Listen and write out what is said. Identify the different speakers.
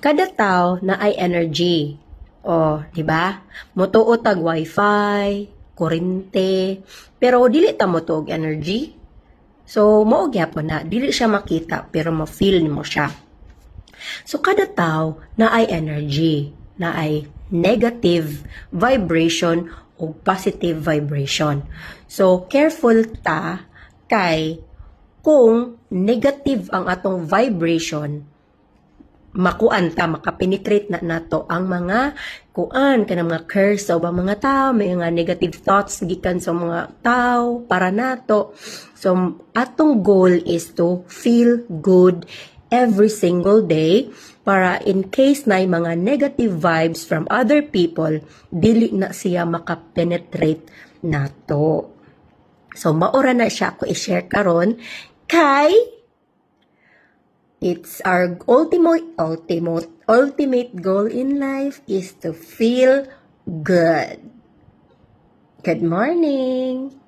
Speaker 1: Kada tao na ay energy. O, di ba? Motuo tag wifi, kurente, pero dili ta mo tuog energy. So, mao gyapon na dili siya makita pero ma-feel mo siya. So, kada tao na ay energy, na ay negative vibration o positive vibration. So, careful ta kay kung negative ang atong vibration, makuan ta, makapenetrate na nato ang mga kuan kanang mga curse sa ubang mga tao, may mga negative thoughts gikan sa mga tao para nato. So atong goal is to feel good every single day para in case na mga negative vibes from other people, dili na siya makapenetrate nato. So maura na siya ko i-share karon kay it's our ultimate goal in life is to feel good. Good morning.